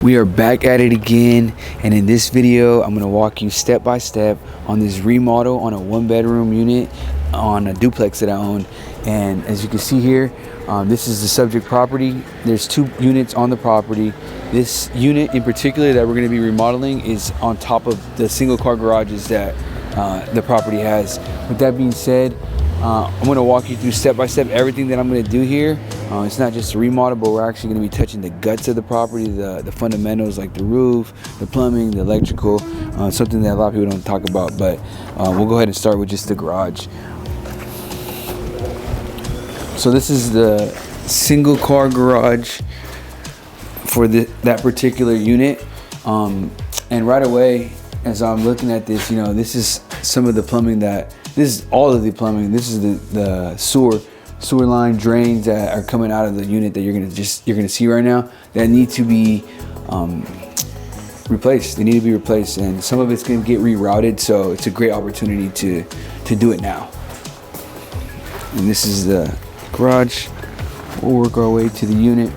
We are back at it again, and in this video I'm going to walk you step by step on this remodel on a 1-bedroom unit on a duplex that I own. And as you can see here, this is the subject property. There's 2 units on the property. This unit in particular that we're going to be remodeling is on top of the single car garages that the property has. With that being said, I'm going to walk you through step by step everything that I'm going to do here. It's not just a remodel, but we're actually going to be touching the guts of the property, the fundamentals like the roof, the plumbing, the electrical, something that a lot of people don't talk about. But we'll go ahead and start with just the garage. So this is the single car garage for that particular unit. And right away, as I'm looking at this, this is some of the plumbing this is all of the plumbing. This is the sewer line drains that are coming out of the unit that you're gonna see right now that need to be replaced. They need to be replaced, and some of it's gonna get rerouted. So it's a great opportunity to do it now. And this is the garage. We'll work our way to the unit.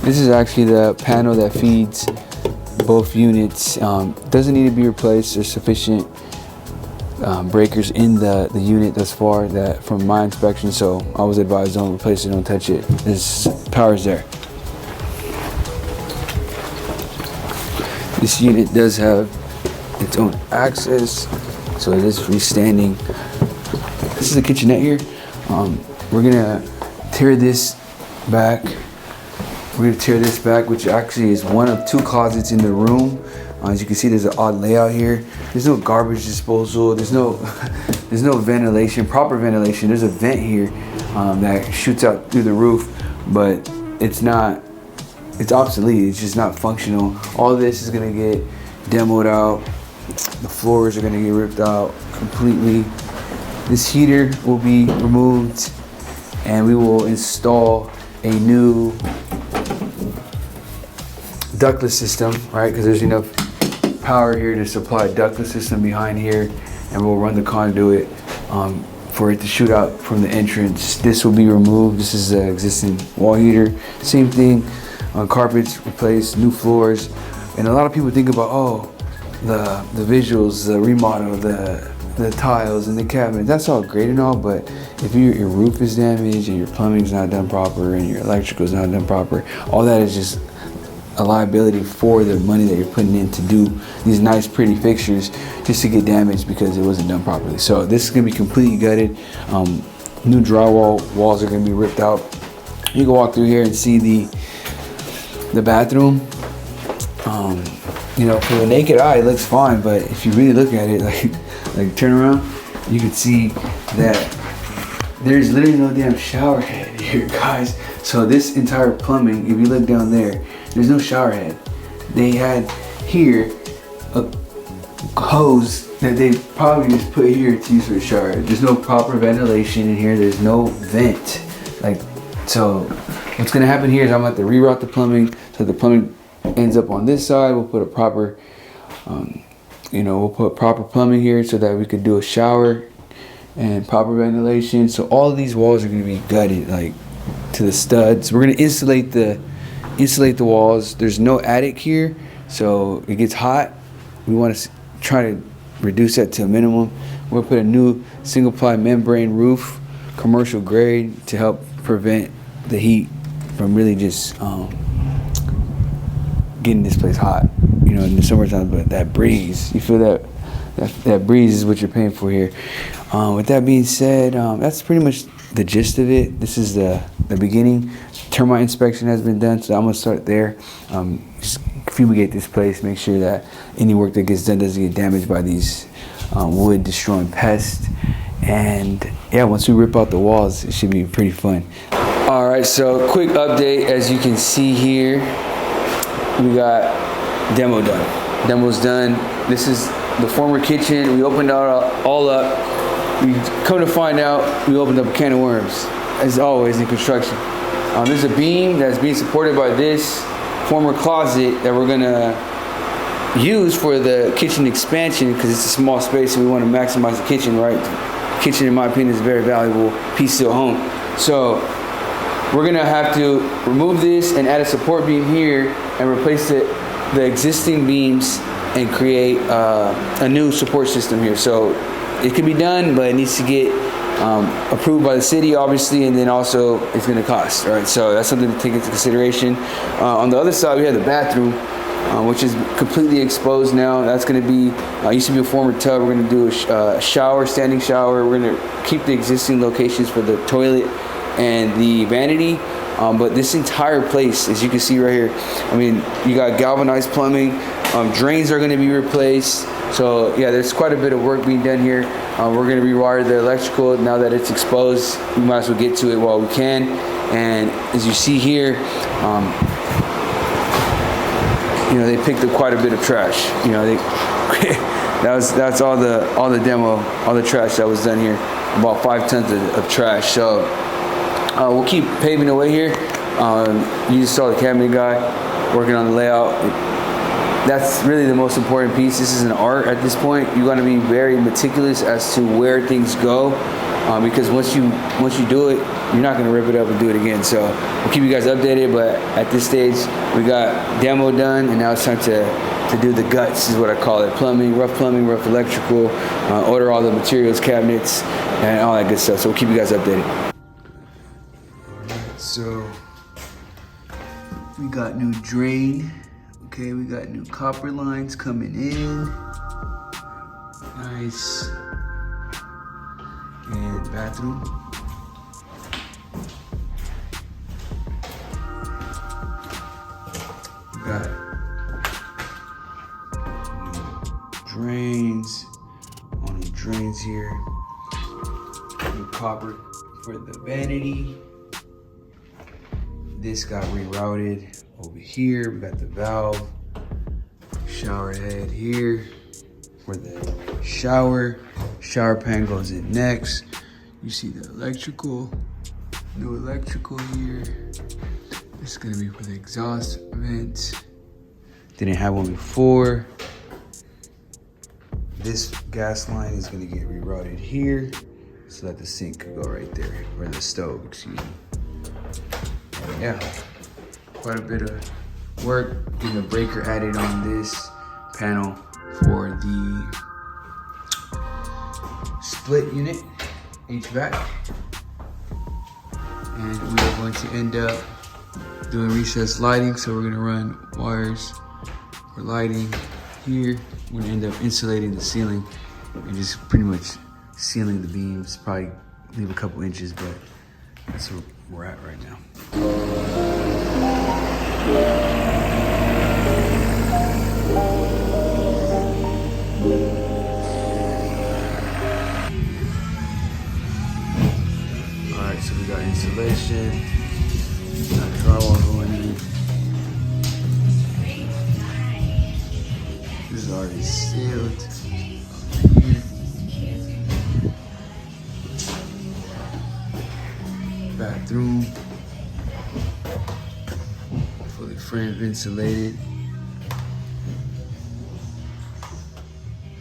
This is actually the panel that feeds both units. Doesn't need to be replaced. There's sufficient breakers in the unit thus far that from my inspection, so I was advised don't replace it, don't touch it. This power's there. This unit does have its own access, so it is freestanding. This is the kitchenette here. We're gonna tear this back. Which actually is one of 2 closets in the room. As you can see, there's an odd layout here. There's no garbage disposal. There's no ventilation, proper ventilation. There's a vent here that shoots out through the roof, but it's obsolete. It's just not functional. All of this is gonna get demoed out. The floors are gonna get ripped out completely. This heater will be removed, and we will install a new ductless system, right? Because there's enough power here to supply a ductless system behind here, and we'll run the conduit for it to shoot out from the entrance. This will be removed. This is the existing wall heater. Same thing, carpets replaced, new floors. And a lot of people think about the visuals, the remodel, the tiles and the cabinet. That's all great and all, but if your roof is damaged and your plumbing's not done proper and your electrical's not done proper, all that is just a liability for the money that you're putting in to do these nice pretty fixtures just to get damaged because it wasn't done properly. So this is gonna be completely gutted. New drywall walls are gonna be ripped out. You can walk through here and see the bathroom. For the naked eye it looks fine, but if you really look at it, like turn around, you can see that there's literally no damn shower head here, guys. So this entire plumbing, if you look down there, there's no shower head. They had here a hose that they probably just put here to use for a shower head. There's no proper ventilation in here. There's no vent. So what's gonna happen here is I'm gonna have to reroute the plumbing so the plumbing ends up on this side. We'll put a proper, we'll put proper plumbing here so that we could do a shower and proper ventilation. So all of these walls are gonna be gutted, to the studs. We're gonna insulate the walls. There's no attic here, so it gets hot. We want to try to reduce that to a minimum. We'll put a new single ply membrane roof, commercial grade, to help prevent the heat from really just getting this place hot, in the summertime. But that breeze, you feel that breeze is what you're paying for here. With that being said, that's pretty much the gist of it. This is the beginning. Termite inspection has been done, so I'm gonna start there. Just fumigate this place, make sure that any work that gets done doesn't get damaged by these wood destroying pests. And yeah, once we rip out the walls, it should be pretty fun. All right, so quick update. As you can see here, we got demo done. Demo's done. This is the former kitchen. We opened all up. We come to find out, we opened up a can of worms, as always in construction. There's a beam that's being supported by this former closet that we're gonna use for the kitchen expansion because it's a small space and we want to maximize the kitchen, right? The kitchen, in my opinion, is a very valuable piece to a home. So we're gonna have to remove this and add a support beam here and replace the existing beams and create a new support system here. So it can be done, but it needs to get approved by the city, obviously, and then also it's going to cost. All right, so that's something to take into consideration. On the other side, we have the bathroom, which is completely exposed now. That's going to be used to be a former tub. We're going to do a shower, standing shower. We're going to keep the existing locations for the toilet and the vanity. But this entire place, as you can see right here, I mean, you got galvanized plumbing. Drains are going to be replaced. So yeah, there's quite a bit of work being done here. We're going to rewire the electrical now that it's exposed. We might as well get to it while we can. And as you see here, you know, they picked up quite a bit of trash. You know, they that's all the demo, all the trash that was done here. About 5 tons of trash. So we'll keep paving away here. You just saw the cabinet guy working on the layout. That's really the most important piece. This is an art at this point. You got to be very meticulous as to where things go, because once you do it, you're not going to rip it up and do it again. So we'll keep you guys updated. But at this stage, we got demo done, and now it's time to do the guts, is what I call it. Plumbing, rough electrical, order all the materials, cabinets, and all that good stuff. So we'll keep you guys updated. All right, so we got new drain. Okay, we got new copper lines coming in. Nice. And bathroom. We got new drains. On the drains here. New copper for the vanity. This got rerouted over here. We got the valve, shower head here for the shower. Shower pan goes in next. You see the electrical, new electrical here. This is gonna be for the exhaust vent. Didn't have one before. This gas line is gonna get rerouted here so that the sink could go right there, or the stove, excuse me. Yeah, quite a bit of work. Getting a breaker added on this panel for the split unit, HVAC. And we are going to end up doing recessed lighting. So we're gonna run wires for lighting here. We're gonna end up insulating the ceiling and just pretty much sealing the beams. Probably leave a couple inches, but that's where we're at right now. Alright, so we got insulation, got drywall going in. This is already sealed. Bathroom, fully framed, insulated.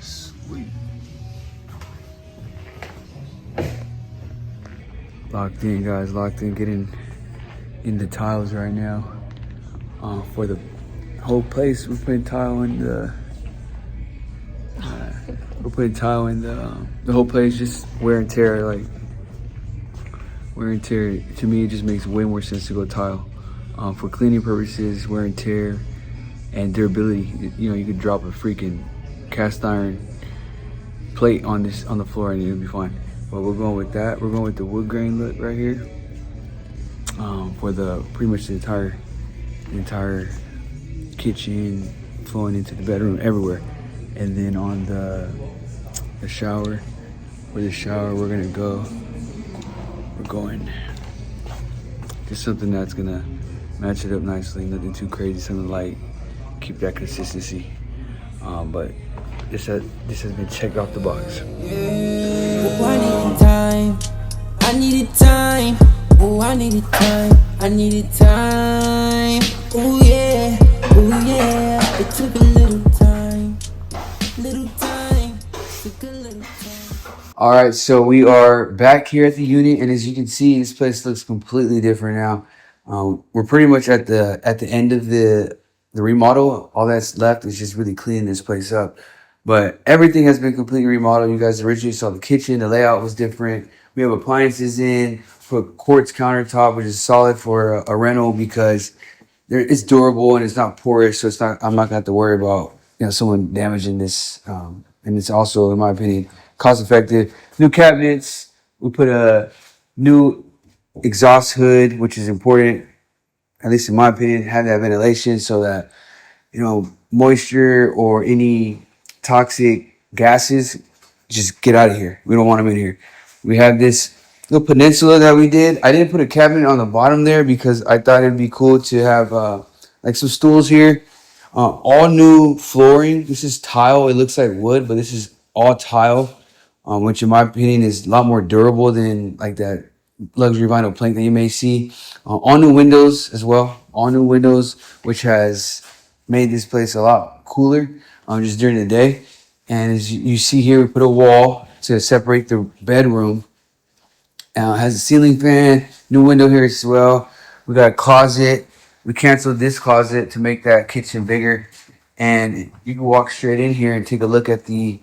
Sweet. Locked in, guys, locked in, getting in the tiles right now. For the whole place, we're putting tile in the whole place, just wear and tear. Like, wear and tear, to me, it just makes way more sense to go tile. For cleaning purposes, wear and tear, and durability. You know, you could drop a freaking cast iron plate on the floor and it'll be fine. But we're going with that. We're going with the wood grain look right here. For pretty much the entire kitchen, flowing into the bedroom, everywhere. And then on the shower, for the shower, we're going just something that's gonna match it up nicely, nothing too crazy, something light, keep that consistency. But this has been checked off the box. Oh, I needed time, I needed time. Oh, I needed time, I needed time. Oh yeah, it took a little time, took a little time. All right, so we are back here at the unit, and as you can see, this place looks completely different now. We're pretty much at the end of the remodel. All that's left is just really cleaning this place up. But everything has been completely remodeled. You guys originally saw the kitchen. The layout was different. We have appliances in, put quartz countertop, which is solid for a rental because it's durable and it's not porous. So I'm not gonna have to worry about someone damaging this. And it's also, in my opinion, cost effective. New cabinets. We put a new exhaust hood, which is important, at least in my opinion. Have that ventilation so that moisture or any toxic gases just get out of here. We don't want them in here. We have this little peninsula that we did. I didn't put a cabinet on the bottom there because I thought it'd be cool to have like some stools here. All new flooring. This is tile. It looks like wood, but this is all tile, which in my opinion is a lot more durable than like that luxury vinyl plank that you may see. All new windows as well. All new windows, which has made this place a lot cooler just during the day. And as you see here, we put a wall to separate the bedroom. Has a ceiling fan, new window here as well. We got a closet. We canceled this closet to make that kitchen bigger. And you can walk straight in here and take a look at the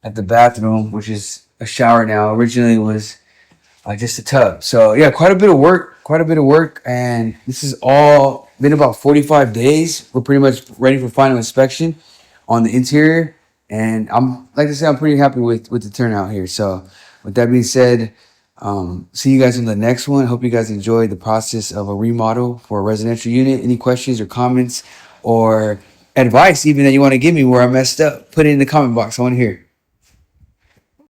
bathroom, which is a shower now. Originally it was just a tub. So yeah, quite a bit of work. And this has all been about 45 days. We're pretty much ready for final inspection on the interior. And I'm pretty happy with the turnout here. So with that being said, see you guys in the next one. Hope you guys enjoyed the process of a remodel for a residential unit. Any questions or comments or advice even that you want to give me where I messed up, put it in the comment box. I want to hear.